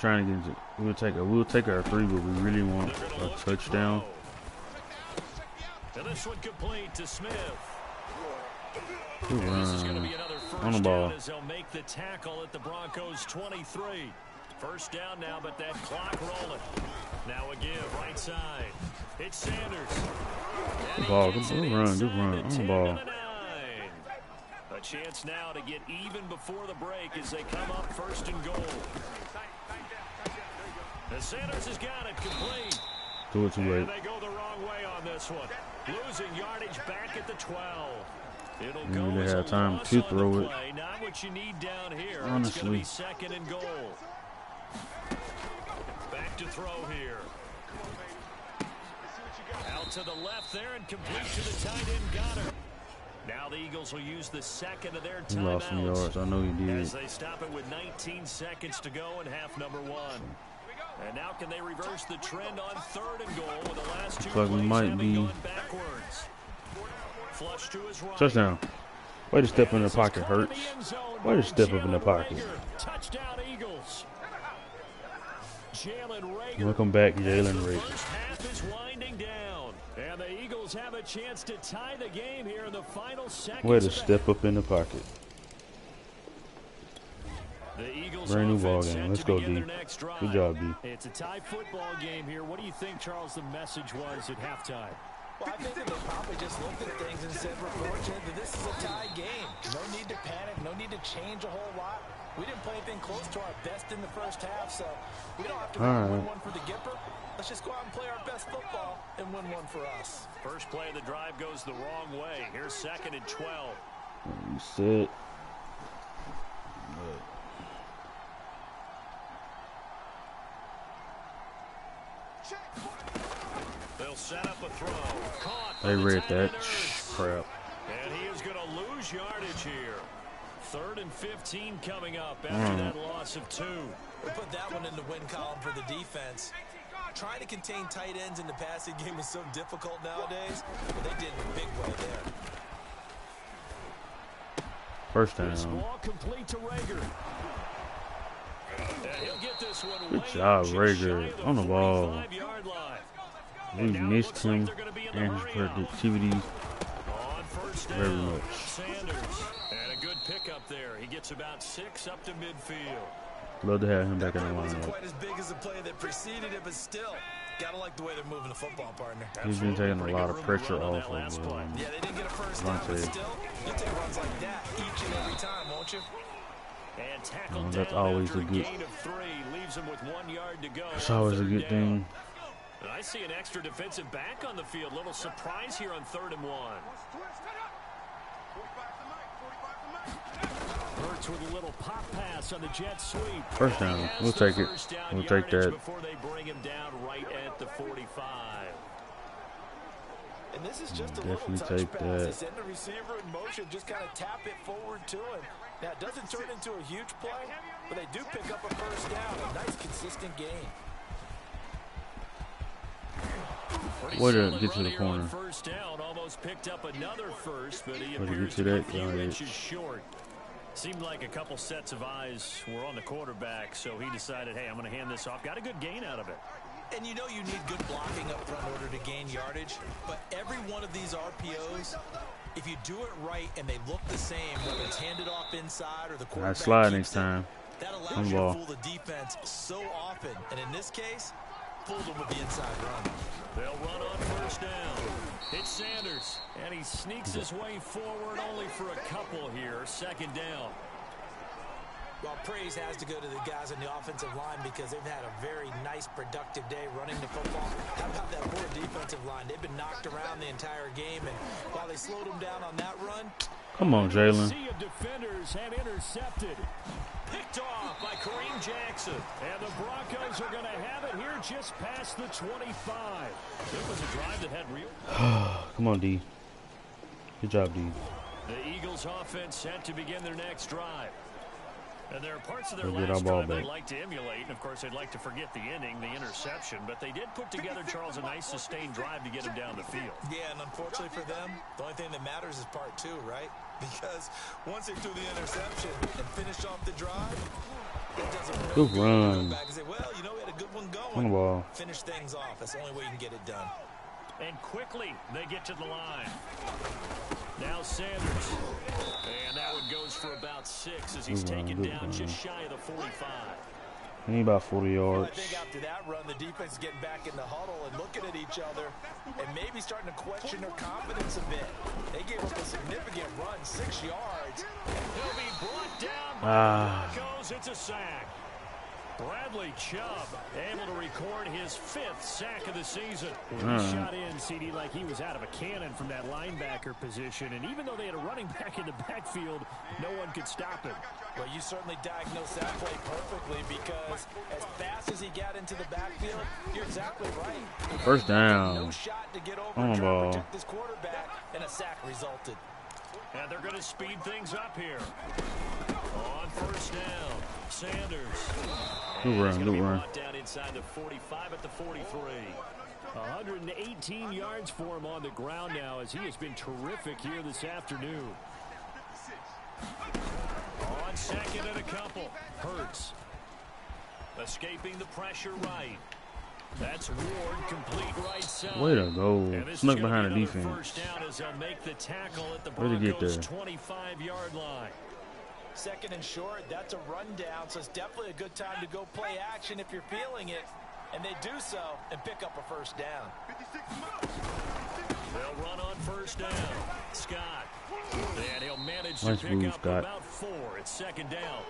Trying to get into. We'll take our 3, but we really want a touchdown. And this one complete to Smith. Good This is going to run. be another On the first ball. down as they'll make the tackle at the Broncos 23. 1st down now, but that clock rolling. Now a give right side. It's Sanders. Good ball. Good run. On the ball. A chance now to get even before the break as they come up 1st and goal. And Sanders has got it complete. Do it too late. And they go the wrong way on this one. Losing yardage back at the 12. It'll go Really as a had time loss to on throw the it. play. Not what you need down here. Honestly. It's going to be 2nd and goal. Back to throw here. Out to the left there and complete to the tight end Goddard. Now the Eagles will use the 2nd of their He lost some timeouts. yards. I know he did. As they stop it with 19 seconds to go in half number 1. And now can they reverse the trend on 3rd and goal with the last 2 Like we plays might having be. gone backwards. Flush to his right. Touchdown. Way to step in the This is pocket, caught in Hurts. the end zone Way to by step up in the Jalen pocket. Reagor. Touchdown Eagles. Jalen Reagor. Welcome back, As Jalen the Reagor. first half is winding down. And the Eagles have a chance to tie the game here in the final seconds. Way to of the step up in the pocket. The Eagles Brand new ball offense game. set Let's to go, begin D. their next drive. Good job, D. It's a tie football game here. What do you think, Charles, the message was at halftime? Well, I think that they probably just looked at things and said, we're fortunate that this is a tie game. No need to panic. No need to change a whole lot. We didn't play anything close to our best in the first half, so we don't have to win one for the Gipper. Let's just go out and play our best football and win one for us. First play of the drive goes the wrong way. Here's 2nd and 12. You said. They'll set up a throw. Caught by They the read tight that. end Hurts. Crap. And he is going to lose yardage here. 3rd and 15 coming up after that loss of 2. We put that one in the win column for the defense. Trying to contain tight ends in the passing game is so difficult nowadays, but they did in a big way there. First This down. ball complete to Reagor. He'll get this one Good way job, just Rager, shy of the on the ball. 45-yard line. We And now it missed looks like him they're gonna be in the and his hurry-up. productivity On first very down, much. Sanders. And a good pickup there. He gets about 6 up to midfield. Love to have him back in the Wasn't lineup. quite as big as the play that preceded it, but still, gotta like the way they're moving the football, partner. He's been taking a Pretty lot good of room to pressure run on off that last of play. Yeah, they didn't get a first down, but still, you'll take runs like that each and every time, won't you? And tackled that's down always after a good. gain of 3. Leaves him with 1 yard to go. That's on always a third good down. thing. And I see an extra defensive back on the field. Little surprise here on 3rd and 1. Hurts with a little pop pass on the jet sweep. First down. We'll take it. We'll take that. Before they bring him down right at the 45. And this is just a Definitely little touch take pass. that. They send the receiver in motion, just kind of tap it forward to him. Now, it doesn't turn into a huge play, but they do pick up a first down. A nice, consistent gain. Way to get to the corner. First down, almost picked up another first, but he Way to get appears to to be a that few yardage. inches short. Seemed like a couple sets of eyes were on the quarterback, so he decided, hey, I'm going to hand this off. Got a good gain out of it. And you know you need good blocking up front in order to gain yardage, but every one of these RPOs, if you do it right and they look the same, whether it's handed off inside or the quarterback slide keeps next it, time. that On allows you ball. to fool the defense so often. And in this case, fooled them with the inside run. They'll run on first down. It's Sanders, and he sneaks his way forward only for a couple here. 2nd down. Well, praise has to go to the guys on the offensive line because they've had a very nice, productive day running the football. How about that poor defensive line? They've been knocked around the entire game, and while they slowed them down on that run, Come on, Jalen. Sea of defenders had intercepted. Picked off by Kareem Jackson. And the Broncos are going to have it here just past the 25. It was a drive that had real... Come on, D. Good job, D. The Eagles offense set to begin their next drive. And there are parts of their We'll get last our ball drive they'd back. like to emulate. And, of course, they'd like to forget the ending, the interception. But they did put together, Charles, a nice sustained drive to get him down the field. yeah, and unfortunately for them, the only thing that matters is part 2, right? Because once they threw the interception and finished off the drive, it doesn't really Good run. back and say, well, you know, we had a good one On going. the ball. Finish things off. That's the only way you can get it done. And quickly, they get to the line. Now Sanders. And that one goes for about 6 as he's Good run, taken good down run. just shy of the 45. He need about 40 Well, I yards. think after that run, the defense is getting back in the huddle and looking at each other and maybe starting to question their confidence a bit. They gave up a significant run, 6 yards. He'll be brought down by the Broncos. It's a sack. Bradley Chubb able to record his 5th sack of the season. He shot in, CD, like he was out of a cannon from that linebacker position. And even though they had a running back in the backfield, no one could stop him. Well, you certainly diagnosed that play perfectly because as fast as he got into the backfield, you're exactly right. First down. No shot to get over On and the try to ball. protect this quarterback, and a sack resulted. And they're going to speed things up here. On first down, Sanders. Good run, good run. Brought down inside the 45 at the 43. 118 yards for him on the ground now as he has been terrific here this afternoon. On 2nd and a couple, Hurts. Escaping the pressure right. That's Ward, complete right side. Way to go. And this is Snuck gonna behind be the another defense. First down as they'll make the tackle at the Way to get Broncos' there. 25-yard line. 2nd and short, that's a rundown, so it's definitely a good time to go play action if you're feeling it. And they do so and pick up a first down. They'll run on first down. Scott. And he'll manage Nice to pick move, up Scott. about 4. It's 2nd down.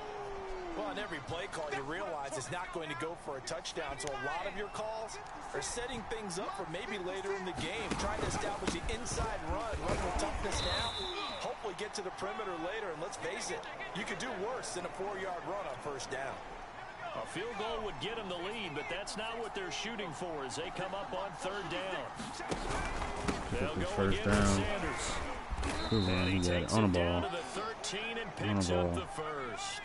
Well, on every play call, you realize it's not going to go for a touchdown. So a lot of your calls are setting things up for maybe later in the game, trying to establish the inside run with toughness now. Hopefully get to the perimeter later, and let's face it, you could do worse than a 4-yard run on first down. A field goal would get them the lead, but that's not what they're shooting for as they come up on 3rd down. They'll go First again with down. Sanders. Good run. And he He got takes it on it the down ball. to the 13 and On the picks up ball. the first.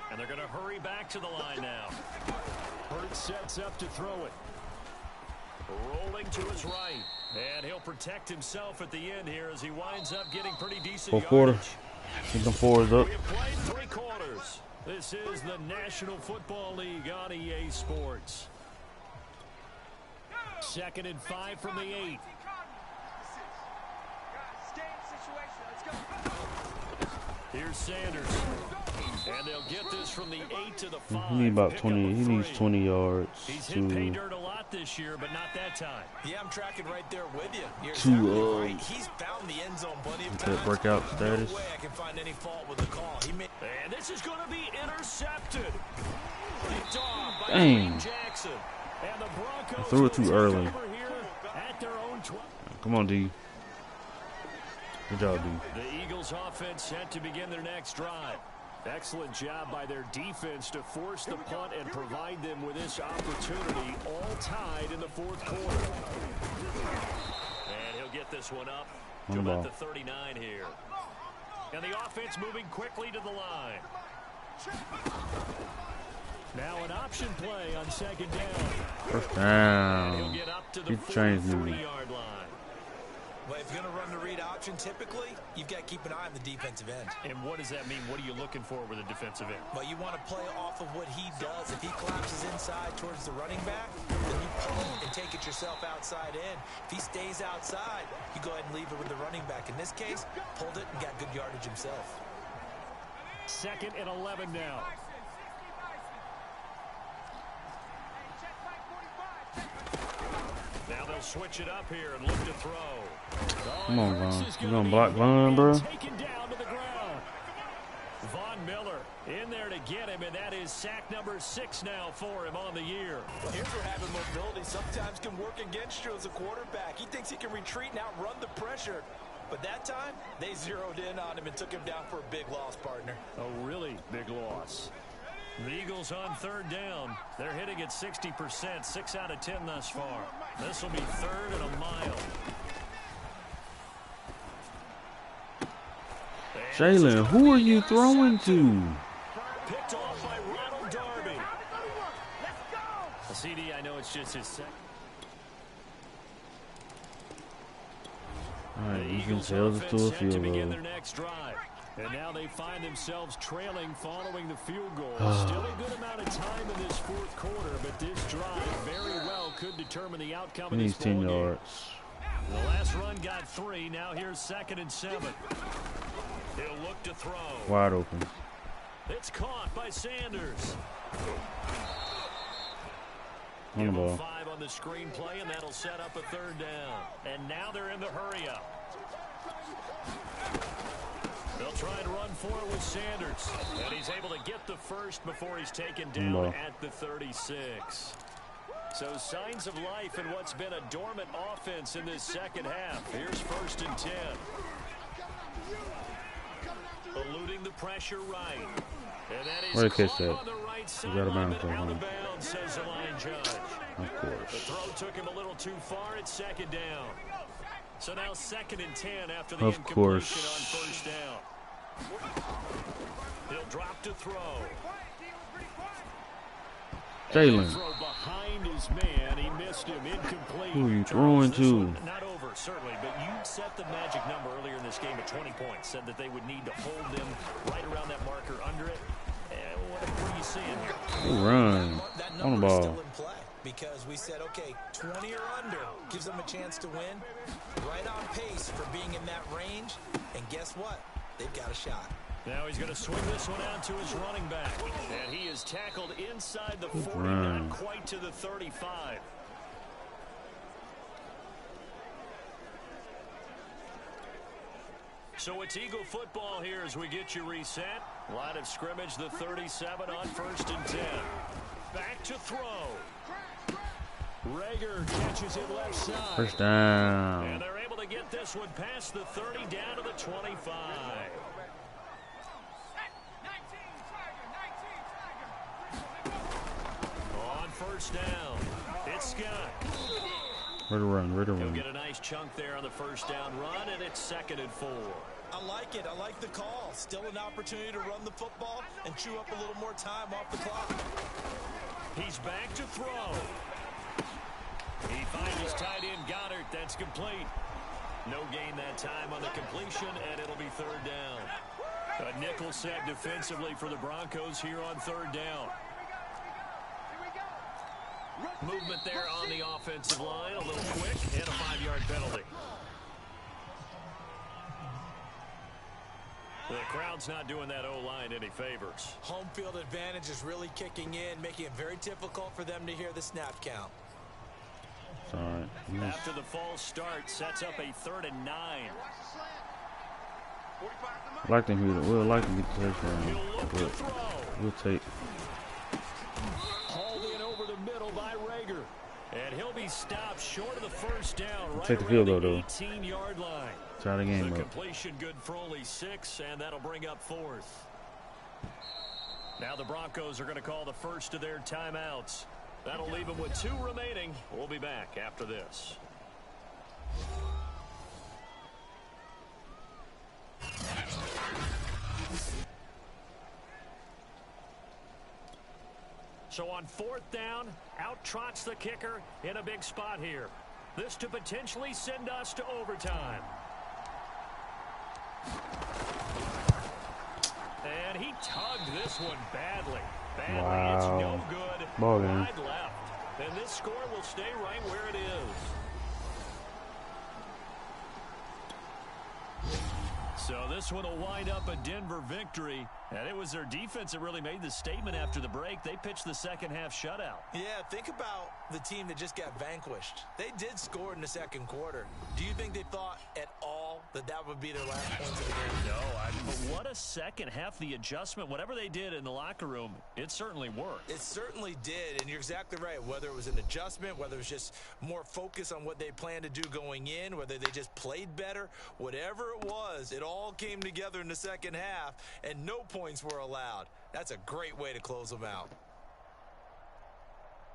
And they're going to hurry back to the line now. Hurts sets up to throw it. Rolling to his right. And he'll protect himself at the end here as he winds up getting pretty decent Fourth quarter. yardage. Get them fours up. We have played 3 quarters. This is the National Football League on EA Sports. 2nd and 5 from the 8. Here's Sanders. And they'll get this from the 8 to the 5. He needs about 20. He needs 20 yards. He's hit pay dirt a lot this year, but not that time. Yeah, I'm tracking right there with you. You're exactly right. He's found the end zone plenty of times. Breakout status. No way I can find any fault with the call. And this is going to be intercepted. Picked off by Dang. Jackson. And the Broncos I threw it too early. At their own Come on, D. Good job, D. The Eagles offense set to begin their next drive. Excellent job by their defense to force the punt and provide them with this opportunity, all tied in the 4th quarter. And he'll get this one up to about the 39 here. And the offense moving quickly to the line. Now an option play on 2nd down. First down. He'll get up to the Get the chains moving. 40-yard line. Well, if you're going to run the read option, typically, you've got to keep an eye on the defensive end. And what does that mean? What are you looking for with a defensive end? Well, you want to play off of what he does. If he collapses inside towards the running back, then you pull it and take it yourself outside in. If he stays outside, you go ahead and leave it with the running back. In this case, pulled it and got good yardage himself. 2nd and 11 now. Now they'll switch it up here and look to throw. Come on, Vaughn. You gonna block Vaughn, bro? Taken down to the ground. Von Miller in there to get him, and that is sack number 6 now for him on the year. Well, here's where having mobility sometimes can work against you as a quarterback. He thinks he can retreat and outrun the pressure. But that time, they zeroed in on him and took him down for a big loss, partner. A really big loss. The Eagles on 3rd down. They're hitting at 60%, 6 out of 10 thus far. This will be 3rd and a mile. Jalen, who are you throwing to? Picked off by Ronald Darby. A CD, I know it's just his second. All right, you can tell us to a field to begin goal. their next drive. And now they find themselves trailing following the field goal. Still a good amount of time in this 4th quarter, but this drive very well could determine the outcome He of needs this 10 ball game. yards. The last run got 3. Now here's 2nd and 7. He'll look to throw. Wide open. It's caught by Sanders. On the ball. 5 on the screenplay, and that'll set up a 3rd down. And now they're in the hurry-up. They'll try and run for it with Sanders. And he's able to get the first before he's taken down at the 36. So signs of life in what's been a dormant offense in this 2nd half. Here's 1st and 10. Eluding the pressure right. And that is Where to catch caught that? on the right side. Out of bounds, Out of bounds, says the line judge. Of The course. throw took him a little too far at 2nd down. So now 2nd and 10 after the Of incompletion course. on 1st down. He'll drop to throw. Jalen. Throw behind his man. He missed him. Incomplete. Who are you throwing This to? one not over, certainly, but you set the magic number earlier in this game at 20 points. Said that they would need to hold them right around that marker under it. What are you seeing here? Good run. That On the number is ball. still in play because we said, okay, 20 or under gives them a chance to win. Right on pace for being in that range. And guess what? They've got a shot. Now he's going to swing this one out to his running back. And he is tackled inside the 40, run. not quite to the 35. So it's Eagle football here as we get you reset. Line of scrimmage, the 37 on 1st and 10. Back to throw. Rager catches it left side. First down. And they're able to get this one past the 30 down to the 25. On 1st down, it's Scott. Where to run? Where to He'll run? get a nice chunk there on the 1st down run, and it's 2nd and 4. I like it. I like the call. Still an opportunity to run the football and chew up a little more time off the clock. He's back to throw. He finds his tight end Goddard. That's complete. No gain that time on the completion, and it'll be 3rd down. A nickel set defensively for the Broncos here on third down. Movement there on the offensive line, a little quick, and a 5-yard penalty. The crowd's not doing that O-line any favors. Home field advantage is really kicking in, making it very difficult for them to hear the snap count. Sorry. After the false start, sets up a 3rd and 9. Like them here. We'll like to get the touchdown, but we'll take. Hauled in over the middle by Rager. And he'll be stopped short of the first down, right Take the around field the goal, though. 18-yard line. Try the game The up. completion good for only 6, and that'll bring up 4th. Now the Broncos are going to call the first of their timeouts. That'll leave them with 2 remaining. We'll be back after this. So on 4th down, out trots the kicker in a big spot here. This to potentially send us to overtime. And he tugged this one badly. Wow. It's no good. Ball game. Wide left. And this score will stay right where it is. So this one will wind up a Denver victory. And it was their defense that really made the statement after the break. They pitched the second half shutout. Yeah, think about the team that just got vanquished. They did score in the second quarter. Do you think they thought at all that that would be their last points of the game? No, but what a second half. The adjustment, whatever they did in the locker room, it certainly worked. It certainly did, and you're exactly right. Whether it was an adjustment, whether it was just more focus on what they planned to do going in, whether they just played better, whatever it was, it all came together in the second half, and no points were allowed. That's a great way to close them out.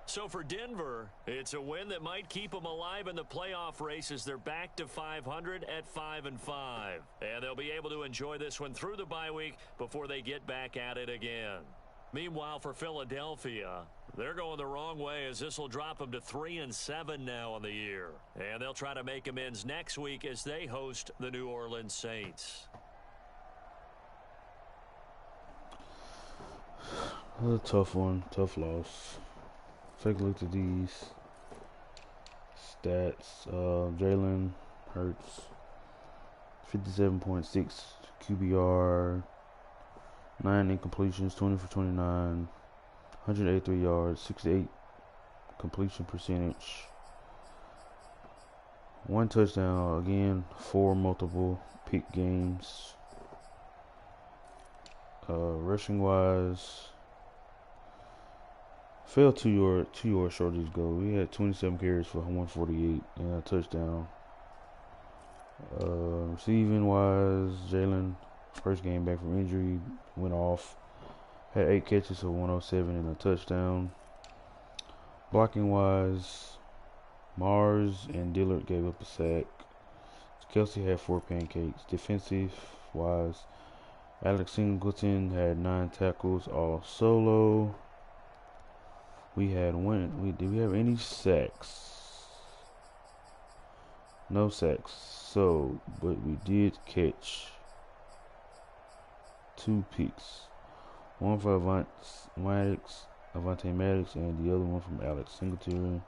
So for Denver, it's a win that might keep them alive in the playoff race as they're back to 500 at 5-5. And they'll be able to enjoy this one through the bye week before they get back at it again. Meanwhile, for Philadelphia, they're going the wrong way as this will drop them to 3-7 now on the year. And they'll try to make amends next week as they host the New Orleans Saints. A tough one, tough loss. Take a look at these stats. Jalen Hurts, 57.6 QBR, 9 incompletions, 20 for 29, 183 yards, 68 completion percentage, 1 touchdown. Again, 4 multiple pick games. Rushing wise, fell 2 yards short of his goal. We had 27 carries for 148 and a touchdown. Receiving wise, Jalen, first game back from injury, went off. Had 8 catches for 107 and a touchdown. Blocking wise, Mars and Dillard gave up a sack. Kelsey had 4 pancakes. Defensive wise, Alex Singleton had 9 tackles, all solo. We had one. Did we have any sacks? No sacks. So, but we did catch 2 picks. One for Avante Maddox, and the other one from Alex Singleton.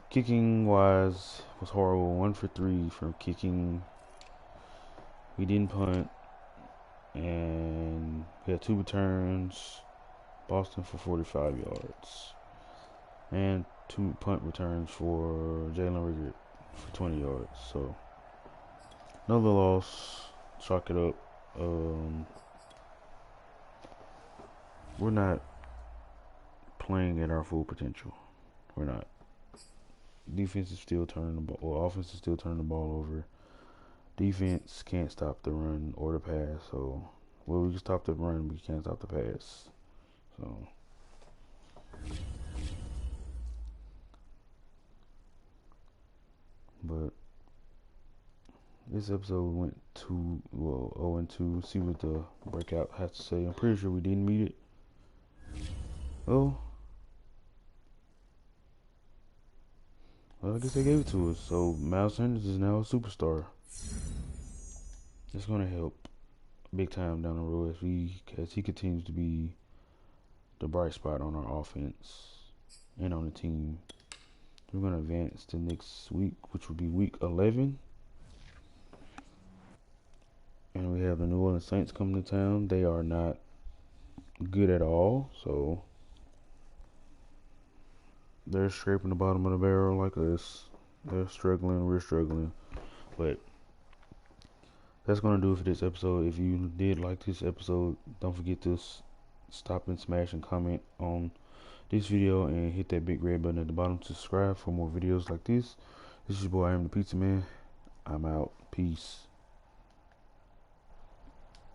Kicking wise was horrible. 1 for 3 from kicking. We didn't punt, and we had 2 returns. Boston for 45 yards. And 2 punt returns for Jalen Rigert for 20 yards. So, another loss. Chalk it up. We're not playing at our full potential. We're not. Defense is still turning the ball. Well, offense is still turning the ball over. Defense can't stop the run or the pass. So, well, we can stop the run, but we can't stop the pass. So, but this episode went 0-2. See what the breakout has to say. I'm pretty sure we didn't meet it. Oh, well, I guess they gave it to us. So Miles Sanders is now a superstar. That's gonna help. big time down the road as he continues to be the bright spot on our offense and on the team. We're going to advance to next week, which will be week 11. And we have the New Orleans Saints coming to town. They are not good at all, so they're scraping the bottom of the barrel like us. They're struggling, we're struggling. But that's going to do it for this episode. If you did like this episode, don't forget to stop and smash and comment on this video and hit that big red button at the bottom to subscribe for more videos like this. This is your boy, I am the Pizza Man. I'm out. Peace.